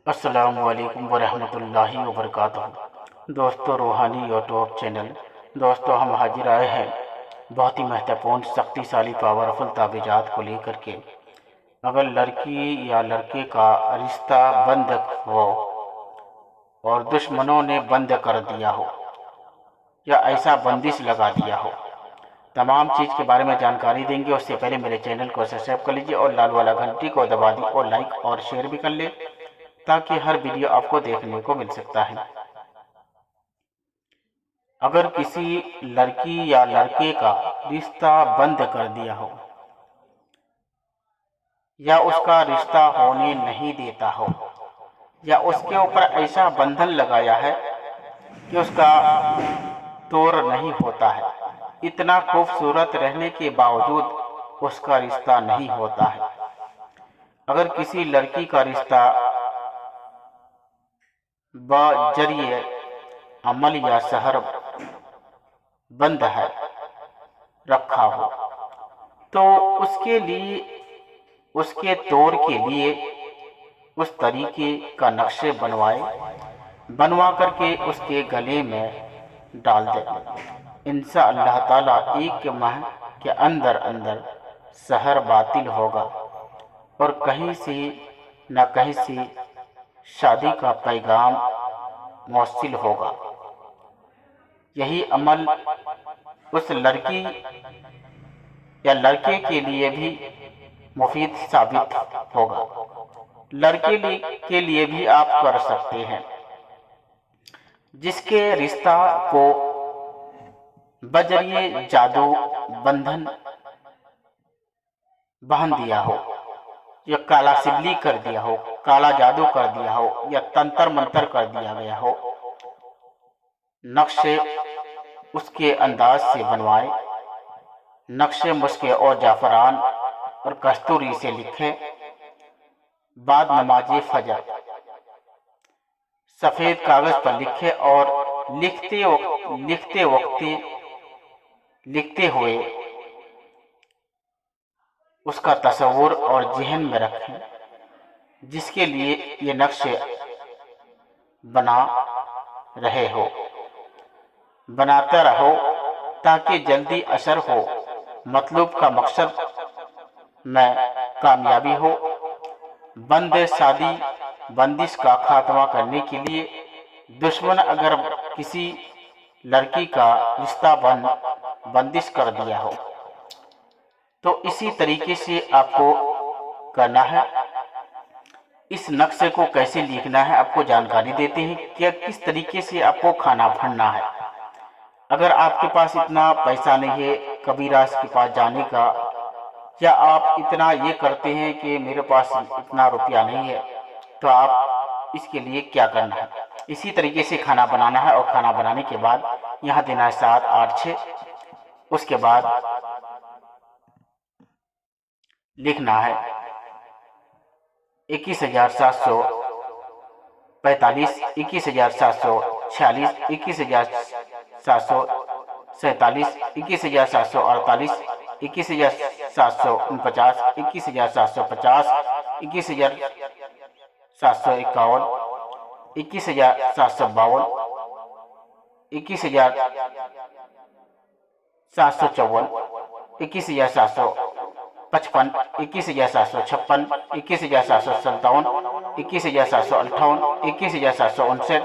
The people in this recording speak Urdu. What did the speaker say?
السلام علیکم ورحمۃ اللہ وبرکاتہ۔ دوستو، روحانی یوٹیوب چینل دوستو، ہم حاضر آئے ہیں بہت ہی مہتوپورن سختی سالی پاورفل تعویذات کو لے کر کے۔ اگر لڑکی یا لڑکے کا رشتہ بند ہو اور دشمنوں نے بند کر دیا ہو یا ایسا بندش لگا دیا ہو، تمام چیز کے بارے میں جانکاری دیں گے۔ اس سے پہلے میرے چینل کو سبسکرائب کر لیجیے اور لال والا گھنٹی کو دبا دی اور لائک اور شیئر بھی کر لیں تاکہ ہر ویڈیو آپ کو دیکھنے کو مل سکتا ہے۔ اگر کسی لڑکی یا لڑکے کا رشتہ بند کر دیا ہو یا اس کا رشتہ ہونے نہیں دیتا ہو یا اس کے اوپر ایسا بندھن لگایا ہے کہ اس کا توڑ نہیں ہوتا ہے، اتنا خوبصورت رہنے کے باوجود اس کا رشتہ نہیں ہوتا ہے۔ اگر کسی لڑکی کا رشتہ بذریعہ عمل یا سحر بند ہے رکھا ہو تو اس کے لیے اس کے توڑ کے لیے اس طریقے کا نقشے بنوا کر کے اس کے گلے میں ڈال دے۔ انشاءاللہ تعالیٰ ایک ماہ کے اندر سحر باطل ہوگا اور کہیں سے نہ کہیں سے شادی کا پیغام موصل ہوگا۔ یہی عمل اس لڑکی یا لڑکے کے لیے بھی مفید ثابت ہوگا۔ لڑکے کے لیے بھی آپ کر سکتے ہیں جس کے رشتہ کو بذریعہ جادو بندھن باندھ دیا ہو یا کالا سبلی کر دیا ہو، کالا جادو کر دیا ہو یا تنتر منتر کر دیا گیا ہو، نقشے اس کے انداز سے بنوائے، نقشے مسکے اور جعفران اور کستوری سے لکھے، بعد نماز فجر سفید کاغذ پر لکھے اور لکھتے ہوئے اس کا تصور اور ذہن میں رکھیں جس کے لیے یہ نقشے بنا رہے ہو، بناتا رہو تاکہ جلدی اثر ہو، مطلوب کا مقصد میں کامیابی ہو۔ بندش کا خاتمہ کرنے کے لیے دشمن اگر کسی لڑکی کا رشتہ بندش کر دیا ہو تو اسی طریقے سے آپ کو کرنا ہے۔ اس نقشے کو کیسے لکھنا ہے آپ کو جانکاری دیتے ہیں کہ کس طریقے سے آپ کو کھانا بھرنا ہے۔ اگر آپ کے پاس اتنا پیسہ نہیں ہے کبیراز کے پاس جانے کا، یا آپ اتنا یہ کرتے ہیں کہ میرے پاس اتنا روپیہ نہیں ہے، تو آپ اس کے لیے کیا کرنا ہے، اسی طریقے سے کھانا بنانا ہے۔ اور کھانا بنانے کے بعد یہاں دینا ہے 7 8 6، اس کے بعد لکھنا ہے 21,745، 21,746، 21,747، 21,748، 21,749، 21,750، 21,751، 21,752، 21,754، 21,755، 21,756، 21,757، 21,758، 21,759،